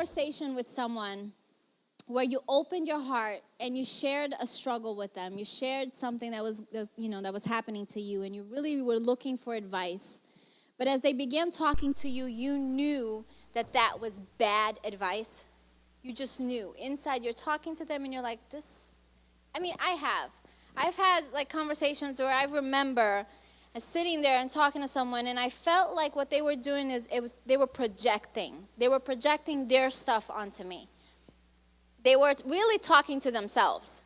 conversation with someone where you opened your heart and you shared a struggle with them? You shared something that was happening to you, and you really were looking for advice. But as they began talking to you, you knew that was bad advice. You just knew. Inside, you're talking to them and you're like, I've had like conversations where I remember sitting there and talking to someone, and I felt like what they were doing is they were projecting. They were projecting their stuff onto me. They were really talking to themselves.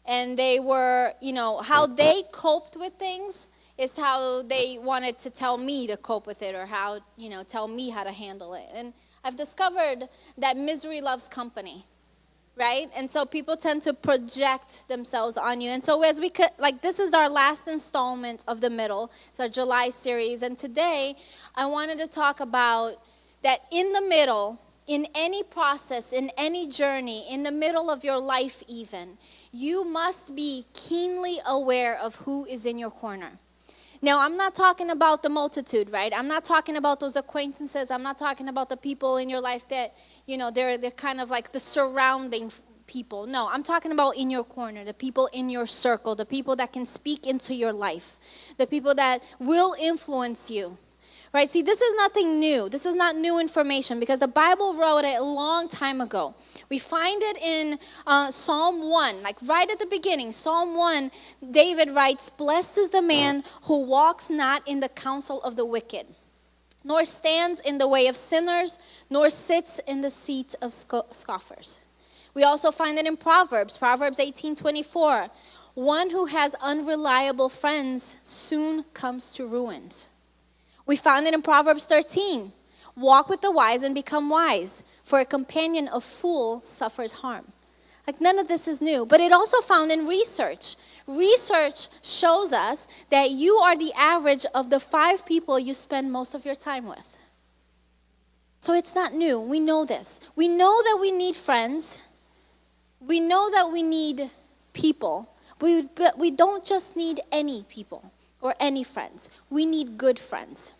And they were, how they coped with things is how they wanted to tell me to cope with it, or how, tell me how to handle it. And I've discovered that misery loves company, right? And so people tend to project themselves on you. And so as we could, this is our last installment of the middle. It's our July series. And today I wanted to talk about that in the middle, in any process, in any journey, in the middle of your life even, you must be keenly aware of who is in your corner. Now, I'm not talking about the multitude, right? I'm not talking about those acquaintances. I'm not talking about the people in your life that, they're kind of like the surrounding people. No, I'm talking about in your corner, the people in your circle, the people that can speak into your life, the people that will influence you. Right? See, this is nothing new. This is not new information, because the Bible wrote it a long time ago. We find it in Psalm 1, right at the beginning. Psalm 1, David writes, "Blessed is the man who walks not in the counsel of the wicked, nor stands in the way of sinners, nor sits in the seat of scoffers." We also find it in Proverbs 18:24. "One who has unreliable friends soon comes to ruins." We found it in Proverbs 13. "Walk with the wise and become wise, for a companion of fool suffers harm." None of this is new, but it also found in research. Research shows us that you are the average of the 5 people you spend most of your time with. So it's not new. We know this. We know that we need friends. We know that we need people. But we don't just need any people or any friends. We need good friends.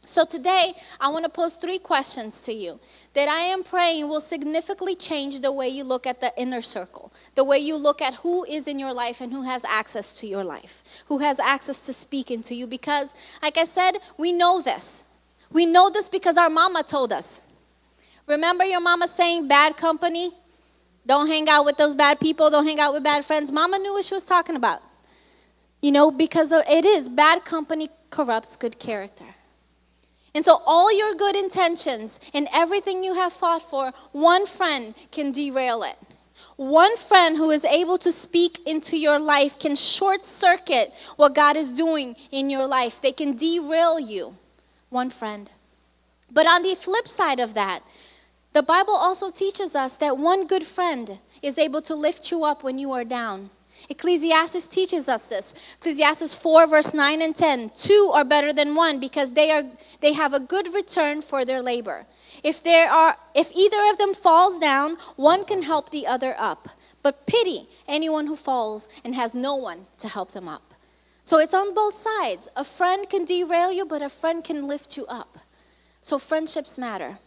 So today, I want to pose 3 questions to you that I am praying will significantly change the way you look at the inner circle, the way you look at who is in your life and who has access to your life, who has access to speak into you. Because, like I said, we know this. We know this because our mama told us. Remember your mama saying, bad company? Don't hang out with those bad people. Don't hang out with bad friends. Mama knew what she was talking about. Because it is. Bad company corrupts good character. And so all your good intentions and everything you have fought for, one friend can derail it. One friend who is able to speak into your life can short circuit what God is doing in your life. They can derail you. One friend. But on the flip side of that, the Bible also teaches us that one good friend is able to lift you up when you are down. Ecclesiastes teaches us this. Ecclesiastes 4 verse 9 and 10. 2 are better than 1 because they have a good return for their labor. If either of them falls down, one can help the other up. But pity anyone who falls and has no one to help them up. So it's on both sides. A friend can derail you, but a friend can lift you up. So friendships matter.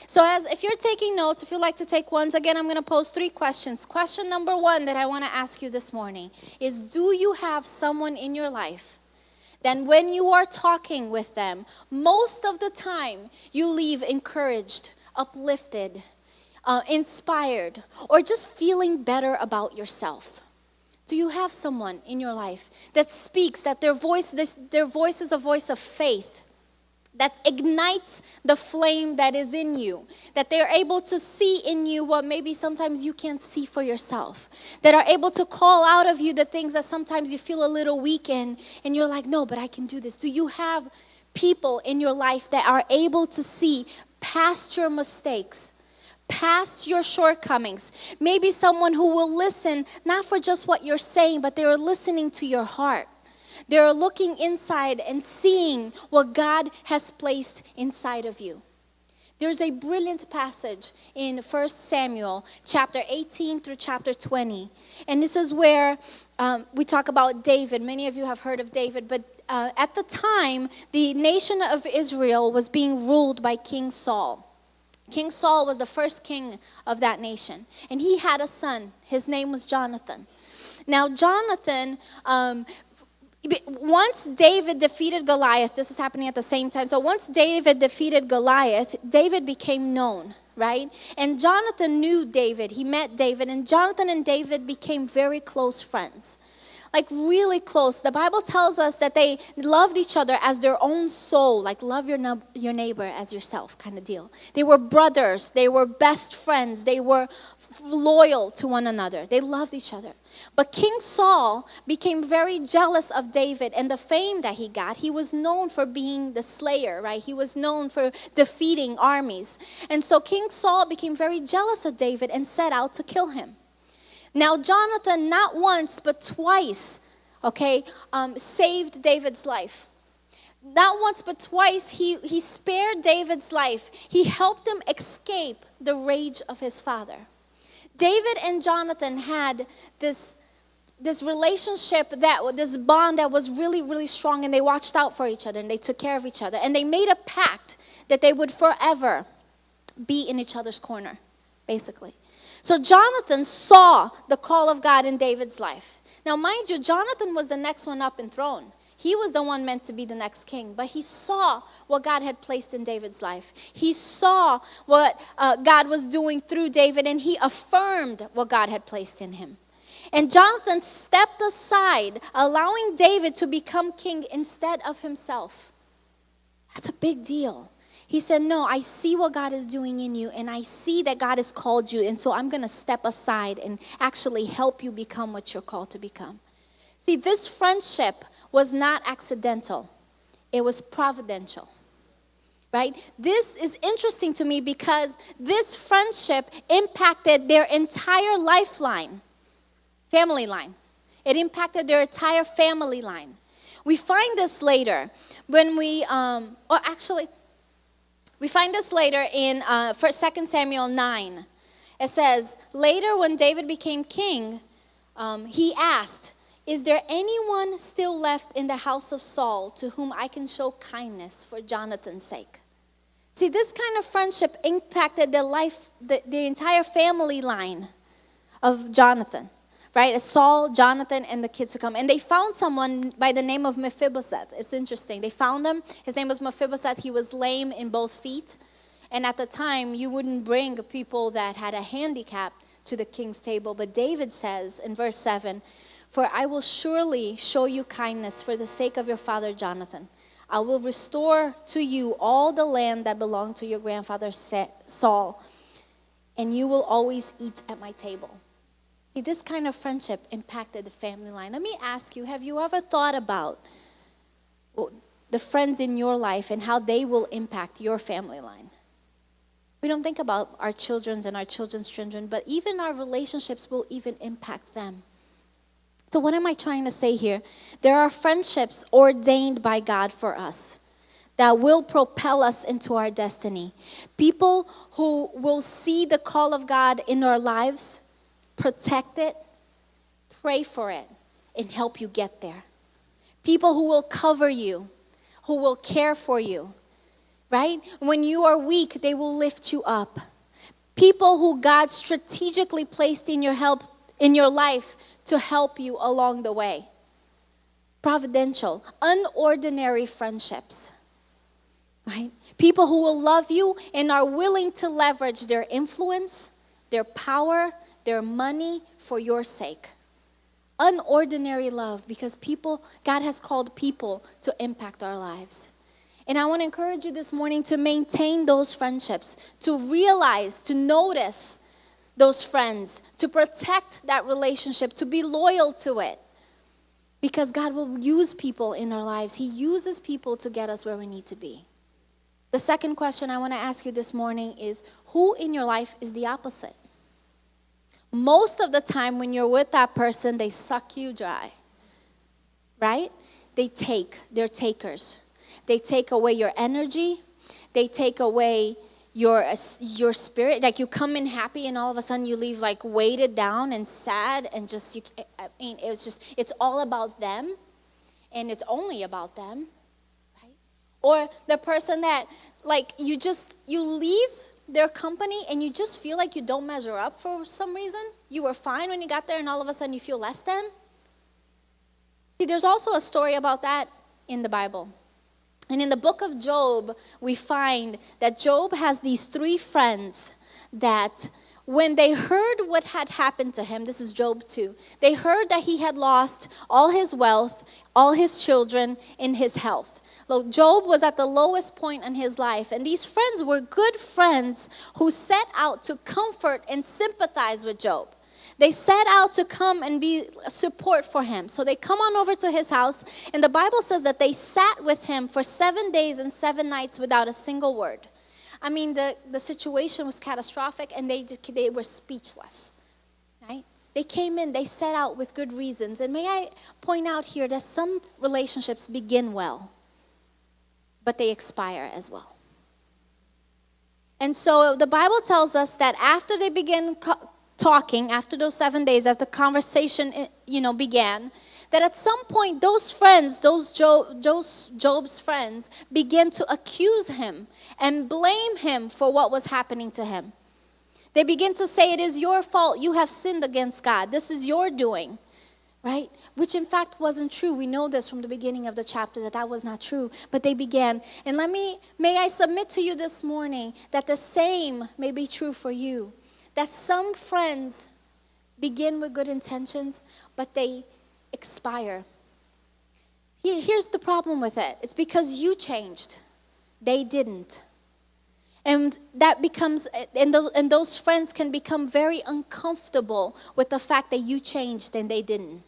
So if you're taking notes, if you'd like to take ones, again, I'm going to pose 3 questions. Question number 1 that I want to ask you this morning is, do you have someone in your life that when you are talking with them, most of the time you leave encouraged, uplifted, inspired, or just feeling better about yourself? Do you have someone in your life that speaks, that their voice is a voice of faith, that ignites the flame that is in you, that they're able to see in you what maybe sometimes you can't see for yourself, that are able to call out of you the things that sometimes you feel a little weak in, and you're like, no, but I can do this? Do you have people in your life that are able to see past your mistakes, past your shortcomings? Maybe someone who will listen, not for just what you're saying, but they're listening to your heart. They're looking inside and seeing what God has placed inside of you. There's a brilliant passage in 1 Samuel chapter 18 through chapter 20. And this is where we talk about David. Many of you have heard of David, but at the time, the nation of Israel was being ruled by King Saul. King Saul was the first king of that nation. And he had a son. His name was Jonathan. Now, Jonathan, once David defeated Goliath, this is happening at the same time. So once David defeated Goliath, David became known, right? And Jonathan knew David. He met David. And Jonathan and David became very close friends. Like really close. The Bible tells us that they loved each other as their own soul. Like love your neighbor as yourself kind of deal. They were brothers. They were best friends. They were loyal to one another. They loved each other. But King Saul became very jealous of David and the fame that he got. He was known for being the slayer, right? He was known for defeating armies. And so King Saul became very jealous of David and set out to kill him. Now, Jonathan, not once, but twice, saved David's life. Not once, but twice, he spared David's life. He helped him escape the rage of his father. David and Jonathan had this relationship, this bond that was really, really strong, and they watched out for each other, and they took care of each other. And they made a pact that they would forever be in each other's corner, basically. So Jonathan saw the call of God in David's life. Now, mind you, Jonathan was the next one up in throne. He was the one meant to be the next king. But he saw what God had placed in David's life. He saw what God was doing through David, and he affirmed what God had placed in him. And Jonathan stepped aside, allowing David to become king instead of himself. That's a big deal. He said, no, I see what God is doing in you, and I see that God has called you, and so I'm going to step aside and actually help you become what you're called to become. See, this friendship was not accidental. It was providential, right? This is interesting to me because this friendship impacted their entire lifeline, family line. It impacted their entire family line. We find this later when we find this later in 2 Samuel 9. It says, later when David became king, he asked, is there anyone still left in the house of Saul to whom I can show kindness for Jonathan's sake? See, this kind of friendship impacted the entire family line of Jonathan. Right? Saul, Jonathan, and the kids to come. And they found someone by the name of Mephibosheth. It's interesting. They found him. His name was Mephibosheth. He was lame in both feet. And at the time, you wouldn't bring people that had a handicap to the king's table. But David says in verse 7, for I will surely show you kindness for the sake of your father Jonathan. I will restore to you all the land that belonged to your grandfather Saul. And you will always eat at my table. See, this kind of friendship impacted the family line. Let me ask you, have you ever thought about the friends in your life and how they will impact your family line? We don't think about our children and our children's children, but even our relationships will even impact them. So what am I trying to say here? There are friendships ordained by God for us that will propel us into our destiny. People who will see the call of God in our lives, protect it, pray for it, and help you get there. People who will cover you, who will care for you, right? When you are weak, they will lift you up. People who God strategically placed in your life to help you along the way. Providential, unordinary friendships, right? People who will love you and are willing to leverage their influence, their power, their money for your sake. Unordinary love, because God has called people to impact our lives. And I want to encourage you this morning to maintain those friendships, to realize, to notice those friends, to protect that relationship, to be loyal to it. Because God will use people in our lives. He uses people to get us where we need to be. The second question I want to ask you this morning is, who in your life is the opposite? Most of the time when you're with that person, they suck you dry, right? They're takers. They take away your energy. They take away your spirit. Like you come in happy and all of a sudden you leave like weighted down and sad and it's all about them and it's only about them, right? Or the person that like you leave their company and you just feel like you don't measure up for some reason? You were fine when you got there and all of a sudden you feel less than? See, there's also a story about that in the Bible. And in the book of Job, we find that Job has these 3 friends that when they heard what had happened to him, this is Job 2, they heard that he had lost all his wealth, all his children, and his health. Look, Job was at the lowest point in his life, and these friends were good friends who set out to comfort and sympathize with Job. They set out to come and be support for him. So they come on over to his house, and the Bible says that they sat with him for 7 days and 7 nights without a single word. I mean, the situation was catastrophic, and they were speechless, right? They came in, they set out with good reasons. And may I point out here that some relationships begin well, but they expire as well. And so the Bible tells us that after they begin talking, after those 7 days, after the conversation, began, that at some point those friends, Job's friends, began to accuse him and blame him for what was happening to him. They begin to say, it is your fault. You have sinned against God. This is your doing. Right? Which in fact wasn't true. We know this from the beginning of the chapter that was not true. But they began. And may I submit to you this morning that the same may be true for you. That some friends begin with good intentions, but they expire. Here's the problem with it. It's because you changed. They didn't. And that becomes, and those friends can become very uncomfortable with the fact that you changed and they didn't.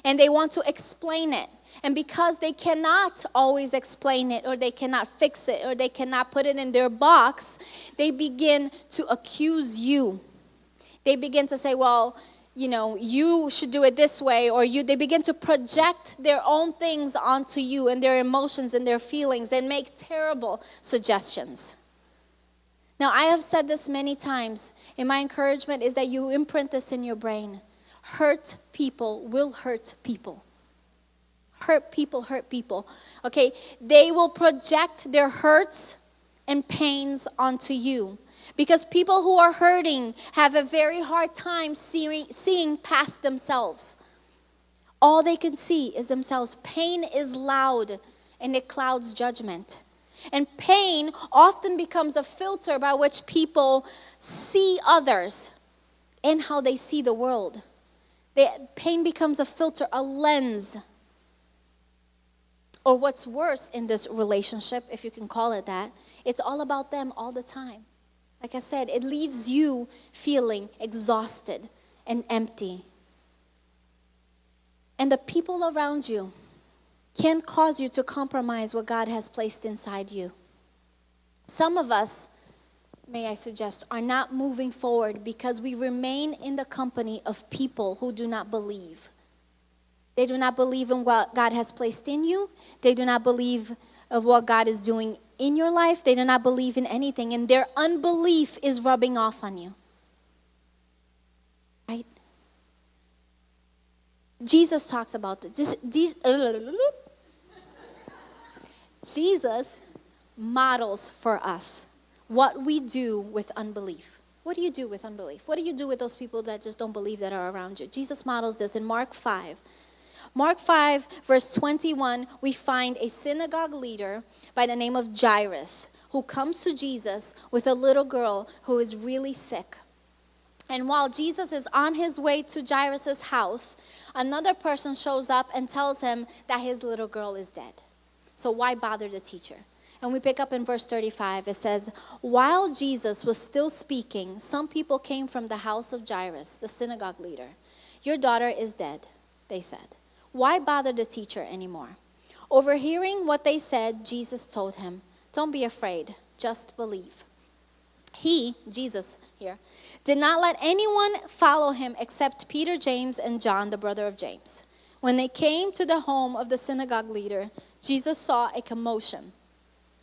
And they want to explain it. And because they cannot always explain it, or they cannot fix it, or they cannot put it in their box, they begin to accuse you. They begin to say, well, you should do it this way, or they begin to project their own things onto you and their emotions and their feelings and make terrible suggestions. Now, I have said this many times, and my encouragement is that you imprint this in your brain. Hurt people will hurt people. Hurt people. Okay? They will project their hurts and pains onto you. Because people who are hurting have a very hard time seeing past themselves. All they can see is themselves. Pain is loud, and it clouds judgment. And pain often becomes a filter by which people see others and how they see the world. Pain becomes a filter, a lens. Or what's worse in this relationship, if you can call it that, it's all about them all the time. Like I said, it leaves you feeling exhausted and empty. And the people around you can cause you to compromise what God has placed inside you. Some of us, may I suggest, are not moving forward because we remain in the company of people who do not believe. They do not believe in what God has placed in you. They do not believe of what God is doing in your life. They do not believe in anything, and their unbelief is rubbing off on you. Right? Jesus talks about this. Jesus models for us what we do with unbelief. What do you do with unbelief? What do you do with those people that just don't believe that are around you? Jesus models this in Mark 5. Mark 5, verse 21, we find a synagogue leader by the name of Jairus who comes to Jesus with a little girl who is really sick. And while Jesus is on his way to Jairus' house, another person shows up and tells him that his little girl is dead. So why bother the teacher? And we pick up in verse 35. It says, while Jesus was still speaking, some people came from the house of Jairus, the synagogue leader. Your daughter is dead, they said. Why bother the teacher anymore? Overhearing what they said, Jesus told him, don't be afraid, just believe. He, Jesus here, did not let anyone follow him except Peter, James, and John, the brother of James. When they came to the home of the synagogue leader, Jesus saw a commotion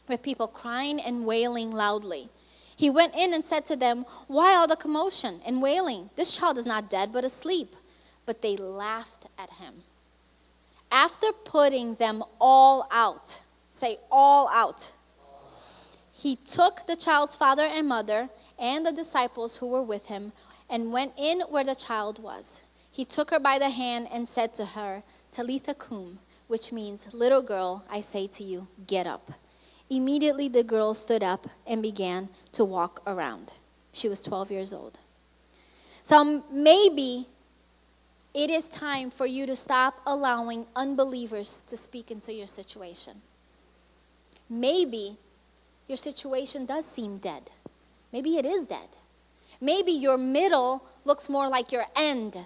with people crying and wailing loudly. He went in and said to them, why all the commotion and wailing? This child is not dead, but asleep. But they laughed at him. After putting them all out, say all out, he took the child's father and mother and the disciples who were with him and went in where the child was. He took her by the hand and said to her, Talitha cum, which means, little girl, I say to you, get up. Immediately the girl stood up and began to walk around. She was 12 years old. So maybe it is time for you to stop allowing unbelievers to speak into your situation. Maybe your situation does seem dead. Maybe it is dead. Maybe your middle looks more like your end.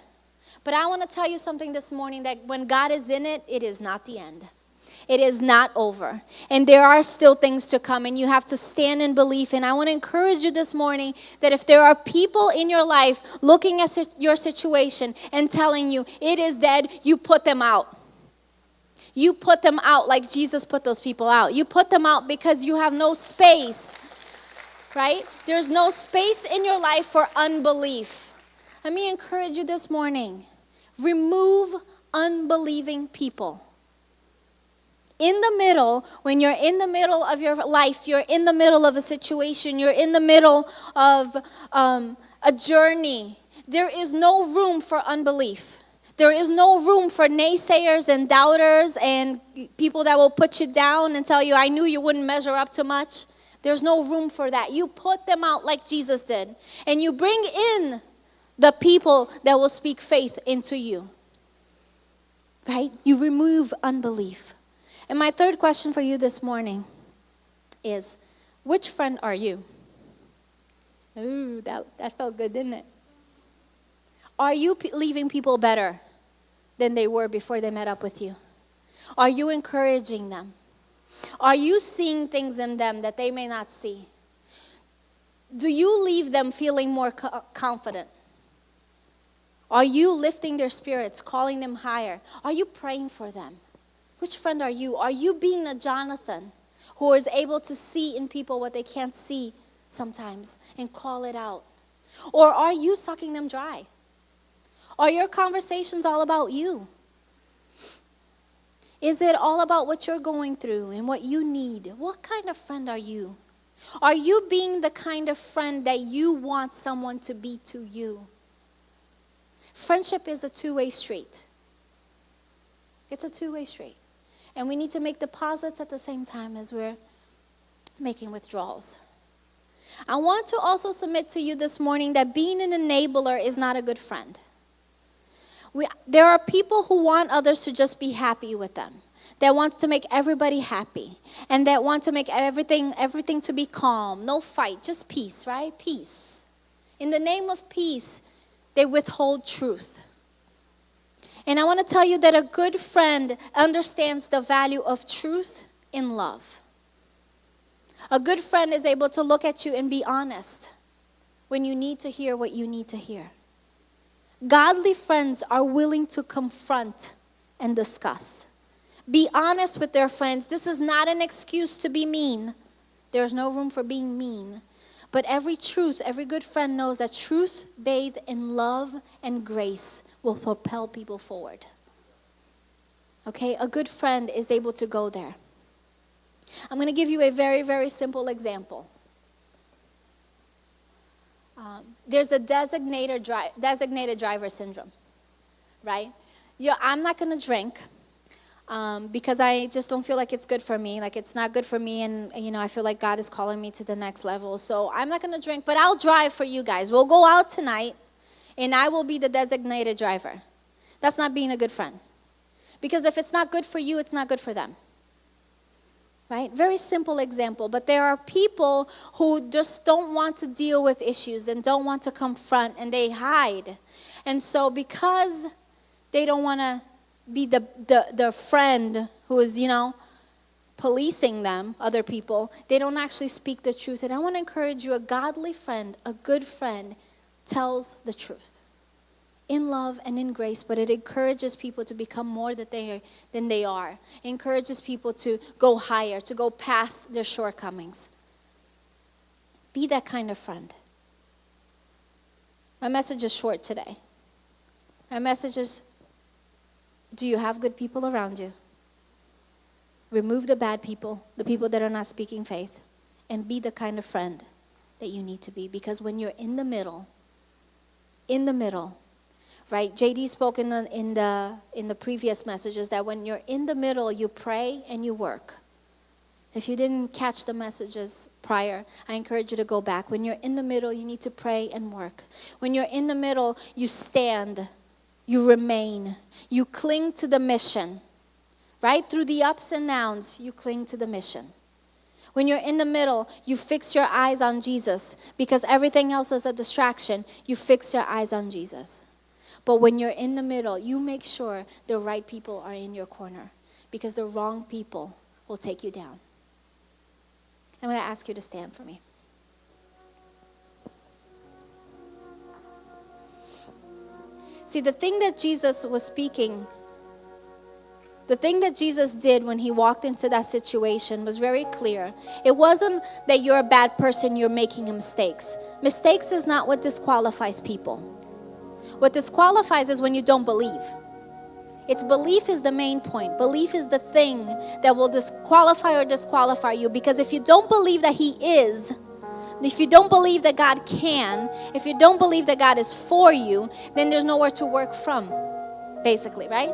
But I want to tell you something this morning, that when God is in it, it is not the end. It is not over. And there are still things to come, and you have to stand in belief. And I want to encourage you this morning that if there are people in your life looking at your situation and telling you it is dead, you put them out. You put them out like Jesus put those people out. You put them out because you have no space, right? There's no space in your life for unbelief. Let me encourage you this morning. Remove unbelieving people. In the middle, when you're in the middle of your life, you're in the middle of a situation, you're in the middle of a journey, there is no room for unbelief. There is no room for naysayers and doubters and people that will put you down and tell you, I knew you wouldn't measure up to much. There's no room for that. You put them out like Jesus did. And you bring in the people that will speak faith into you. Right? You remove unbelief. And my third question for you this morning is, which friend are you? Ooh, that felt good, didn't it? Are you leaving people better than they were before they met up with you? Are you encouraging them? Are you seeing things in them that they may not see? Do you leave them feeling more confident? Are you lifting their spirits, calling them higher? Are you praying for them? Which friend are you? Are you being a Jonathan who is able to see in people what they can't see sometimes and call it out? Or are you sucking them dry? Are your conversations all about you? Is it all about what you're going through and what you need? What kind of friend are you? Are you being the kind of friend that you want someone to be to you? Friendship is a two-way street. It's a two-way street. And we need to make deposits at the same time as we're making withdrawals. I want to also submit to you this morning that being an enabler is not a good friend. There are people who want others to just be happy with them, that want to make everybody happy, and that want to make everything to be calm, no fight, just peace, right? Peace. In the name of peace, they withhold truth. And I want to tell you that a good friend understands the value of truth in love. A good friend is able to look at you and be honest when you need to hear what you need to hear. Godly friends are willing to confront and discuss. Be honest with their friends. This is not an excuse to be mean. There's no room for being mean. But every good friend knows that truth bathed in love and grace will propel people forward. Okay? A good friend is able to go there. I'm going to give you a very, very simple example. There's a designated driver syndrome, right? I'm not going to drink because I just don't feel like it's good for me. Like, it's not good for me, and I feel like God is calling me to the next level. So I'm not going to drink, but I'll drive for you guys. We'll go out tonight, and I will be the designated driver. That's not being a good friend. Because if it's not good for you, it's not good for them. Right? Very simple example. But there are people who just don't want to deal with issues and don't want to confront, and they hide. And so because they don't want to be the friend who is, policing them, other people, they don't actually speak the truth. And I want to encourage you, a godly friend, a good friend, tells the truth. In love and in grace, but it encourages people to become more than they are. It encourages people to go higher, to go past their shortcomings. Be that kind of friend. My message is short today. My message is, do you have good people around you? Remove the bad people, the people that are not speaking faith, and be the kind of friend that you need to be. Because when you're in the middle, right? JD spoke in the previous messages that when you're in the middle, you pray and you work. If you didn't catch the messages prior, I encourage you to go back. When you're in the middle, you need to pray and work. When you're in the middle, you stand, you remain, you cling to the mission. Right? Through the ups and downs, you cling to the mission. When you're in the middle, you fix your eyes on Jesus, because everything else is a distraction. You fix your eyes on Jesus. But when you're in the middle, you make sure the right people are in your corner, because the wrong people will take you down. I'm going to ask you to stand for me. See, the thing that Jesus was speaking, the thing that Jesus did when he walked into that situation was very clear. It wasn't that you're a bad person, you're making mistakes. Mistakes is not what disqualifies people. What disqualifies is when you don't believe. It's belief is the main point. Belief is the thing that will disqualify or disqualify you. Because if you don't believe that he is, if you don't believe that God can, if you don't believe that God is for you, then there's nowhere to work from, basically, right?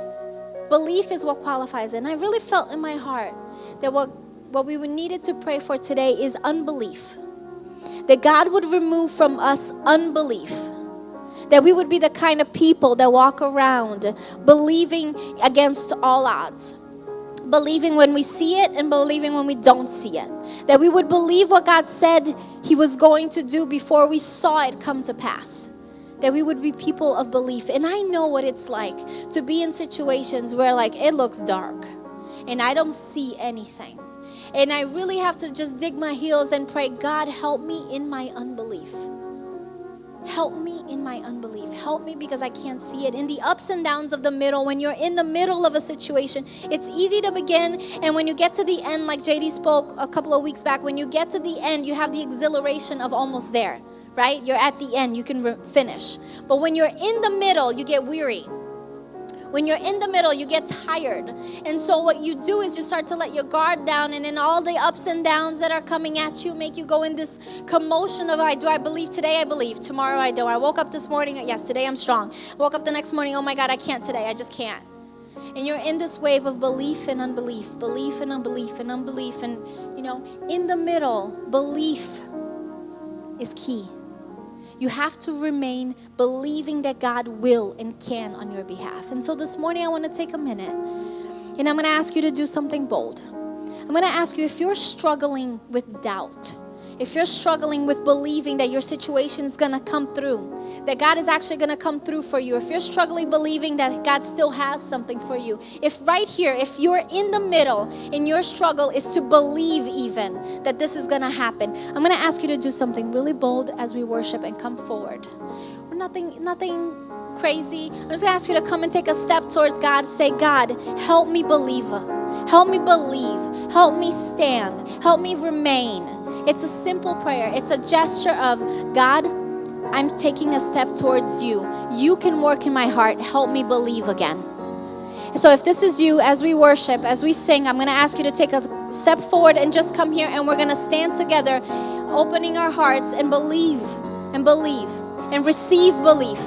Belief is what qualifies it. And I really felt in my heart that what we needed to pray for today is unbelief. That God would remove from us unbelief. That we would be the kind of people that walk around believing against all odds. Believing when we see it and believing when we don't see it. That we would believe what God said he was going to do before we saw it come to pass. That we would be people of belief. And I know what it's like to be in situations where like it looks dark and I don't see anything. And I really have to just dig my heels and pray, God, help me in my unbelief. Help me in my unbelief. Help me because I can't see it. In the ups and downs of the middle, when you're in the middle of a situation, it's easy to begin. And when you get to the end, like JD spoke a couple of weeks back, when you get to the end, you have the exhilaration of almost there, right? You're at the end. You can finish. But when you're in the middle, you get weary. When you're in the middle, you get tired. And so what you do is you start to let your guard down, and then all the ups and downs that are coming at you make you go in this commotion of, do I believe today? I believe. Tomorrow I don't. I woke up this morning, yes, today I'm strong. Woke up the next morning, oh my God, I can't today. I just can't. And you're in this wave of belief and unbelief, belief and unbelief and unbelief. And, in the middle, belief is key. You have to remain believing that God will and can on your behalf. And so this morning I want to take a minute and I'm going to ask you to do something bold. I'm going to ask you, if you're struggling with doubt, if you're struggling with believing that your situation is going to come through, that God is actually going to come through for you, if you're struggling believing that God still has something for you, if right here, if you're in the middle and your struggle is to believe even that this is going to happen, I'm going to ask you to do something really bold as we worship and come forward. Nothing crazy. I'm just going to ask you to come and take a step towards God. Say, God, help me believe. Help me believe. Help me stand. Help me remain. It's a simple prayer. It's a gesture of, God, I'm taking a step towards you. You can work in my heart. Help me believe again. So if this is you, as we worship, as we sing, I'm going to ask you to take a step forward and just come here, and we're going to stand together, opening our hearts and believe and receive belief.